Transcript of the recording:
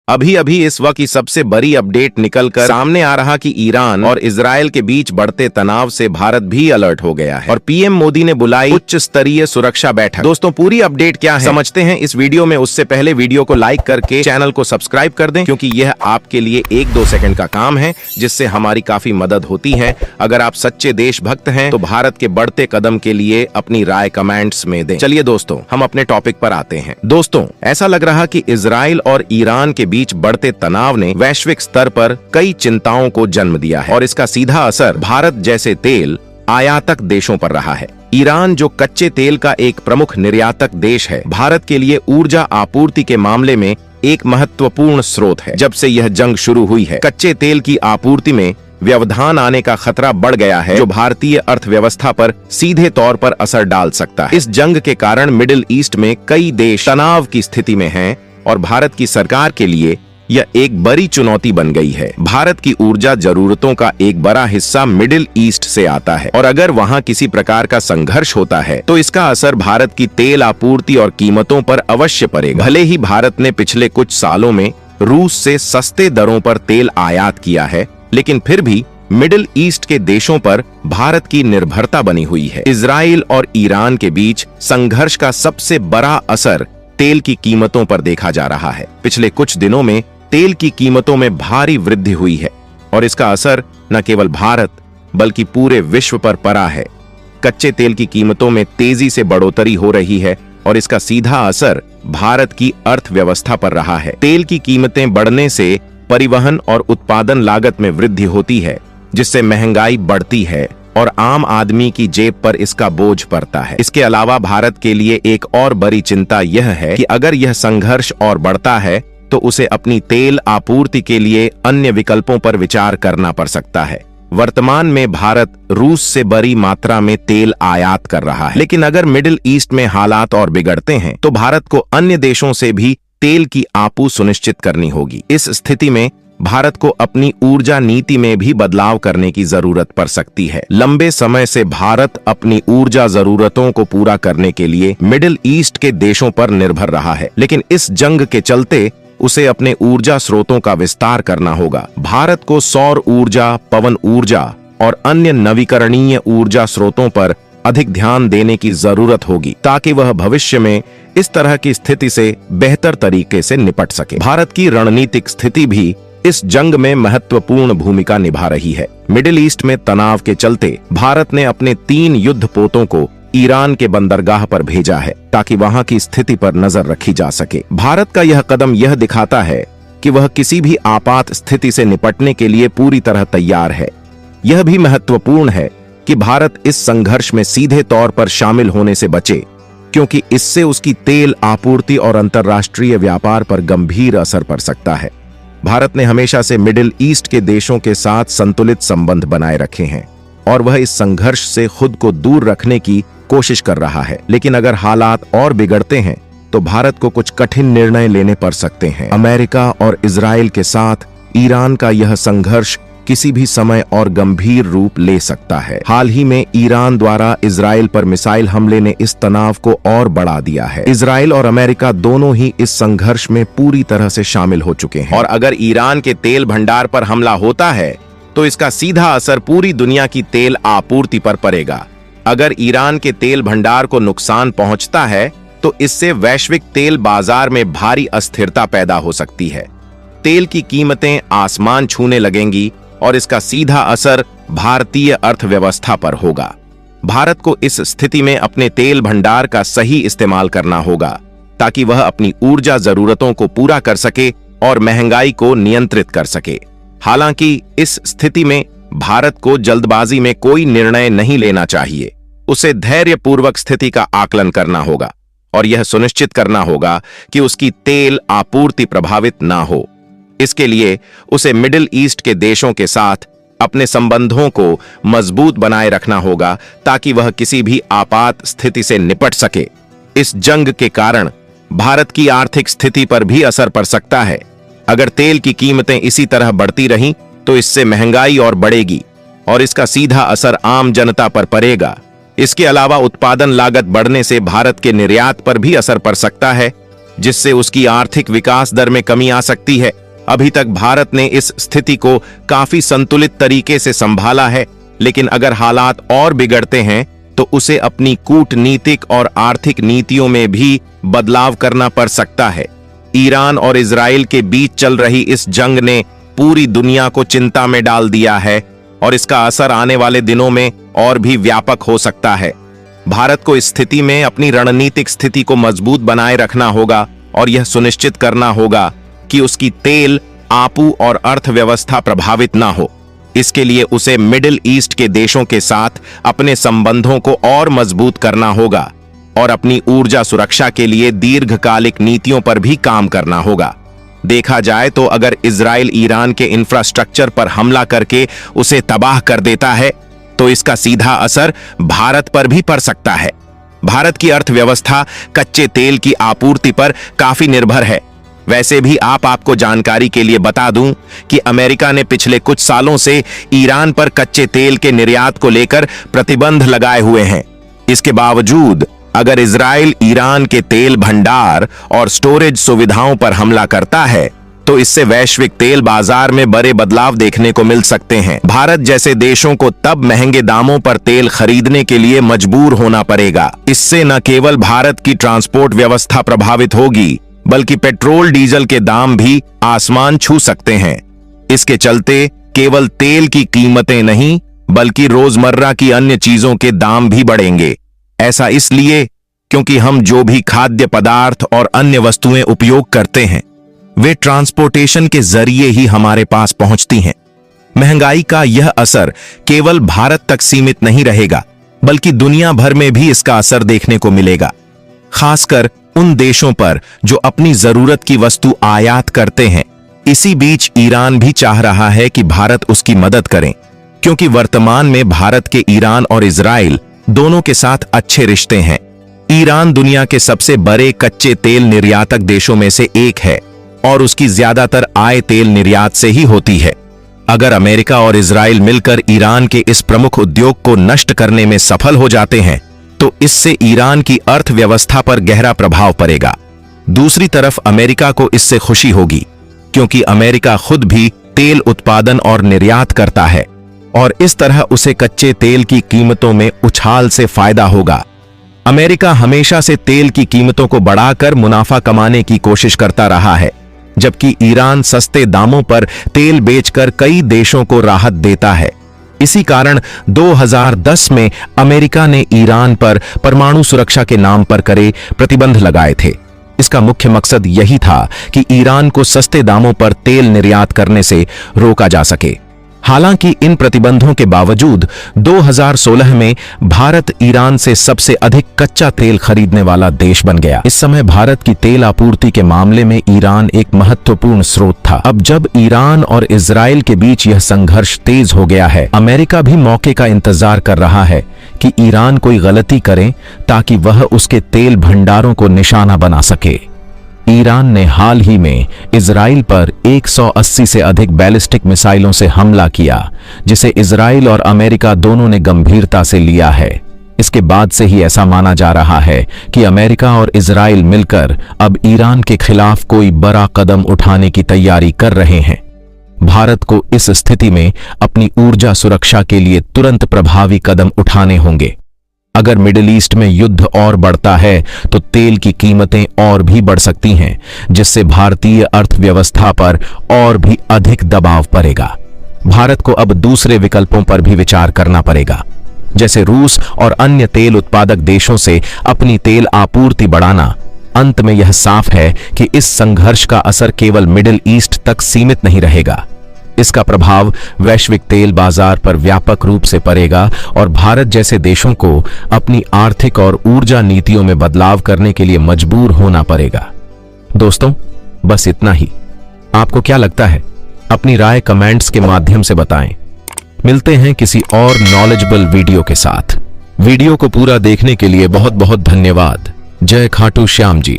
अभी अभी इस वक्त की सबसे बड़ी अपडेट निकलकर सामने आ रहा कि ईरान और इजराइल के बीच बढ़ते तनाव से भारत भी अलर्ट हो गया है और पीएम मोदी ने बुलाई उच्च स्तरीय सुरक्षा बैठक। दोस्तों, पूरी अपडेट क्या है समझते हैं इस वीडियो में। उससे पहले वीडियो को लाइक करके चैनल को सब्सक्राइब कर दें, क्योंकि यह आपके लिए 1-2 सेकंड का काम है, जिससे हमारी काफी मदद होती है। अगर आप सच्चे देशभक्त हैं तो भारत के बढ़ते कदम के लिए अपनी राय कमेंट्स में दें। चलिए दोस्तों, हम अपने टॉपिक पर आते हैं। दोस्तों, ऐसा लग रहा कि इजराइल और ईरान के बीच बढ़ते तनाव ने वैश्विक स्तर पर कई चिंताओं को जन्म दिया है और इसका सीधा असर भारत जैसे तेल आयातक देशों पर रहा है। ईरान, जो कच्चे तेल का एक प्रमुख निर्यातक देश है, भारत के लिए ऊर्जा आपूर्ति के मामले में एक महत्वपूर्ण स्रोत है। जब से यह जंग शुरू हुई है, कच्चे तेल की आपूर्ति में व्यवधान आने का खतरा बढ़ गया है, जो भारतीय अर्थव्यवस्था पर सीधे तौर पर असर डाल सकता है। इस जंग के कारण मिडिल ईस्ट में कई देश तनाव की स्थिति में हैं और भारत की सरकार के लिए यह एक बड़ी चुनौती बन गई है। भारत की ऊर्जा जरूरतों का एक बड़ा हिस्सा मिडिल ईस्ट से आता है और अगर वहां किसी प्रकार का संघर्ष होता है तो इसका असर भारत की तेल आपूर्ति और कीमतों पर अवश्य पड़ेगा। भले ही भारत ने पिछले कुछ सालों में रूस से सस्ते दरों पर तेल आयात किया है, लेकिन फिर भी मिडिल ईस्ट के देशों पर भारत की निर्भरता बनी हुई है। इजराइल और ईरान के बीच संघर्ष का सबसे बड़ा असर तेल की कीमतों पर देखा जा रहा है। पिछले कुछ दिनों में तेल की कीमतों में भारी वृद्धि हुई है और इसका असर न केवल भारत बल्कि पूरे विश्व पर पड़ा है। कच्चे तेल की कीमतों में तेजी से बढ़ोतरी हो रही है और इसका सीधा असर भारत की अर्थव्यवस्था पर रहा है। तेल की कीमतें बढ़ने से परिवहन और उत्पादन लागत में वृद्धि होती है, जिससे महंगाई बढ़ती है और आम आदमी की जेब पर इसका बोझ पड़ता है। इसके अलावा भारत के लिए एक और बड़ी चिंता यह है कि अगर यह संघर्ष और बढ़ता है तो उसे अपनी तेल आपूर्ति के लिए अन्य विकल्पों पर विचार करना पड़ सकता है। वर्तमान में भारत रूस से बड़ी मात्रा में तेल आयात कर रहा है, लेकिन अगर मिडिल ईस्ट में हालात और बिगड़ते हैं तो भारत को अन्य देशों से भी तेल की आपूर्ति सुनिश्चित करनी होगी। इस स्थिति में भारत को अपनी ऊर्जा नीति में भी बदलाव करने की जरूरत पड़ सकती है। लंबे समय से भारत अपनी ऊर्जा जरूरतों को पूरा करने के लिए मिडिल ईस्ट के देशों पर निर्भर रहा है, लेकिन इस जंग के चलते उसे अपने ऊर्जा स्रोतों का विस्तार करना होगा। भारत को सौर ऊर्जा, पवन ऊर्जा और अन्य नवीकरणीय ऊर्जा स्रोतों पर अधिक ध्यान देने की जरूरत होगी, ताकि वह भविष्य में इस तरह की स्थिति से बेहतर तरीके से निपट सके। भारत की रणनीतिक स्थिति भी इस जंग में महत्वपूर्ण भूमिका निभा रही है। मिडिल ईस्ट में तनाव के चलते भारत ने अपने 3 युद्धपोतों को ईरान के बंदरगाह पर भेजा है, ताकि वहां की स्थिति पर नजर रखी जा सके। भारत का यह कदम यह दिखाता है कि वह किसी भी आपात स्थिति से निपटने के लिए पूरी तरह तैयार है। यह भी महत्वपूर्ण है कि भारत इस संघर्ष में सीधे तौर पर शामिल होने से बचे, क्योंकि इससे उसकी तेल आपूर्ति और अंतर्राष्ट्रीय व्यापार पर गंभीर असर पड़ सकता है। भारत ने हमेशा से मिडिल ईस्ट के देशों के साथ संतुलित संबंध बनाए रखे हैं और वह इस संघर्ष से खुद को दूर रखने की कोशिश कर रहा है। लेकिन अगर हालात और बिगड़ते हैं तो भारत को कुछ कठिन निर्णय लेने पड़ सकते हैं। अमेरिका और इजराइल के साथ ईरान का यह संघर्ष किसी भी समय और गंभीर रूप ले सकता है। हाल ही में ईरान द्वारा इजराइल पर मिसाइल हमले ने इस तनाव को और बढ़ा दिया है। इजराइल और अमेरिका दोनों ही इस संघर्ष में पूरी तरह से शामिल हो चुके हैं और अगर ईरान के तेल भंडार पर हमला होता है तो इसका सीधा असर पूरी दुनिया की तेल आपूर्ति पर पड़ेगा। अगर ईरान के तेल भंडार को नुकसान पहुंचता है तो इससे वैश्विक तेल बाजार में भारी अस्थिरता पैदा हो सकती है। तेल की कीमतें आसमान छूने लगेंगी और इसका सीधा असर भारतीय अर्थव्यवस्था पर होगा। भारत को इस स्थिति में अपने तेल भंडार का सही इस्तेमाल करना होगा, ताकि वह अपनी ऊर्जा जरूरतों को पूरा कर सके और महंगाई को नियंत्रित कर सके। हालांकि इस स्थिति में भारत को जल्दबाजी में कोई निर्णय नहीं लेना चाहिए। उसे धैर्यपूर्वक स्थिति का आकलन करना होगा और यह सुनिश्चित करना होगा कि उसकी तेल आपूर्ति प्रभावित ना हो। इसके लिए उसे मिडिल ईस्ट के देशों के साथ अपने संबंधों को मजबूत बनाए रखना होगा, ताकि वह किसी भी आपात स्थिति से निपट सके। इस जंग के कारण भारत की आर्थिक स्थिति पर भी असर पड़ सकता है। अगर तेल की कीमतें इसी तरह बढ़ती रहीं तो इससे महंगाई और बढ़ेगी और इसका सीधा असर आम जनता पर पड़ेगा। इसके अलावा उत्पादन लागत बढ़ने से भारत के निर्यात पर भी असर पड़ सकता है, जिससे उसकी आर्थिक विकास दर में कमी आ सकती है। अभी तक भारत ने इस स्थिति को काफी संतुलित तरीके से संभाला है, लेकिन अगर हालात और बिगड़ते हैं तो उसे अपनी कूटनीतिक और आर्थिक नीतियों में भी बदलाव करना पड़ सकता है। ईरान और इजराइल के बीच चल रही इस जंग ने पूरी दुनिया को चिंता में डाल दिया है और इसका असर आने वाले दिनों में और भी व्यापक हो सकता है। भारत को इस स्थिति में अपनी रणनीतिक स्थिति को मजबूत बनाए रखना होगा और यह सुनिश्चित करना होगा कि उसकी तेल आपूर्ति और अर्थव्यवस्था प्रभावित ना हो। इसके लिए उसे मिडिल ईस्ट के देशों के साथ अपने संबंधों को और मजबूत करना होगा और अपनी ऊर्जा सुरक्षा के लिए दीर्घकालिक नीतियों पर भी काम करना होगा। देखा जाए तो अगर इजराइल ईरान के इंफ्रास्ट्रक्चर पर हमला करके उसे तबाह कर देता है तो इसका सीधा असर भारत पर भी पड़ सकता है। भारत की अर्थव्यवस्था कच्चे तेल की आपूर्ति पर काफी निर्भर है। वैसे भी आपको जानकारी के लिए बता दूं कि अमेरिका ने पिछले कुछ सालों से ईरान पर कच्चे तेल के निर्यात को लेकर प्रतिबंध लगाए हुए हैं। इसके बावजूद अगर इजराइल ईरान के तेल भंडार और स्टोरेज सुविधाओं पर हमला करता है तो इससे वैश्विक तेल बाजार में बड़े बदलाव देखने को मिल सकते हैं। भारत जैसे देशों को तब महंगे दामों पर तेल खरीदने के लिए मजबूर होना पड़ेगा। इससे न केवल भारत की ट्रांसपोर्ट व्यवस्था प्रभावित होगी, बल्कि पेट्रोल डीजल के दाम भी आसमान छू सकते हैं। इसके चलते केवल तेल की कीमतें नहीं, बल्कि रोजमर्रा की अन्य चीजों के दाम भी बढ़ेंगे। ऐसा इसलिए क्योंकि हम जो भी खाद्य पदार्थ और अन्य वस्तुएं उपयोग करते हैं वे ट्रांसपोर्टेशन के जरिए ही हमारे पास पहुंचती हैं। महंगाई का यह असर केवल भारत तक सीमित नहीं रहेगा, बल्कि दुनिया भर में भी इसका असर देखने को मिलेगा, खासकर उन देशों पर जो अपनी जरूरत की वस्तु आयात करते हैं। इसी बीच ईरान भी चाह रहा है कि भारत उसकी मदद करे, क्योंकि वर्तमान में भारत के ईरान और इजराइल दोनों के साथ अच्छे रिश्ते हैं। ईरान दुनिया के सबसे बड़े कच्चे तेल निर्यातक देशों में से एक है और उसकी ज्यादातर आय तेल निर्यात से ही होती है। अगर अमेरिका और इजराइल मिलकर ईरान के इस प्रमुख उद्योग को नष्ट करने में सफल हो जाते हैं तो इससे ईरान की अर्थव्यवस्था पर गहरा प्रभाव पड़ेगा। दूसरी तरफ अमेरिका को इससे खुशी होगी, क्योंकि अमेरिका खुद भी तेल उत्पादन और निर्यात करता है और इस तरह उसे कच्चे तेल की कीमतों में उछाल से फायदा होगा। अमेरिका हमेशा से तेल की कीमतों को बढ़ाकर मुनाफा कमाने की कोशिश करता रहा है, जबकि ईरान सस्ते दामों पर तेल बेचकर कई देशों को राहत देता है। इसी कारण 2010 में अमेरिका ने ईरान पर परमाणु सुरक्षा के नाम पर करे प्रतिबंध लगाए थे। इसका मुख्य मकसद यही था कि ईरान को सस्ते दामों पर तेल निर्यात करने से रोका जा सके। हालांकि इन प्रतिबंधों के बावजूद 2016 में भारत ईरान से सबसे अधिक कच्चा तेल खरीदने वाला देश बन गया। इस समय भारत की तेल आपूर्ति के मामले में ईरान एक महत्वपूर्ण स्रोत था। अब जब ईरान और इजराइल के बीच यह संघर्ष तेज हो गया है, अमेरिका भी मौके का इंतजार कर रहा है कि ईरान कोई गलती करे ताकि वह उसके तेल भंडारों को निशाना बना सके। ईरान ने हाल ही में इजराइल पर 180 से अधिक बैलिस्टिक मिसाइलों से हमला किया, जिसे इजराइल और अमेरिका दोनों ने गंभीरता से लिया है। इसके बाद से ही ऐसा माना जा रहा है कि अमेरिका और इजराइल मिलकर अब ईरान के खिलाफ कोई बड़ा कदम उठाने की तैयारी कर रहे हैं। भारत को इस स्थिति में अपनी ऊर्जा सुरक्षा के लिए तुरंत प्रभावी कदम उठाने होंगे। अगर मिडिल ईस्ट में युद्ध और बढ़ता है तो तेल की कीमतें और भी बढ़ सकती हैं, जिससे भारतीय अर्थव्यवस्था पर और भी अधिक दबाव पड़ेगा। भारत को अब दूसरे विकल्पों पर भी विचार करना पड़ेगा, जैसे रूस और अन्य तेल उत्पादक देशों से अपनी तेल आपूर्ति बढ़ाना। अंत में यह साफ है कि इस संघर्ष का असर केवल मिडिल ईस्ट तक सीमित नहीं रहेगा। इसका प्रभाव वैश्विक तेल बाजार पर व्यापक रूप से पड़ेगा और भारत जैसे देशों को अपनी आर्थिक और ऊर्जा नीतियों में बदलाव करने के लिए मजबूर होना पड़ेगा। दोस्तों, बस इतना ही। आपको क्या लगता है? अपनी राय कमेंट्स के माध्यम से बताएं। मिलते हैं किसी और नॉलेजेबल वीडियो के साथ। वीडियो को पूरा देखने के लिए बहुत बहुत धन्यवाद। जय खाटू श्याम जी।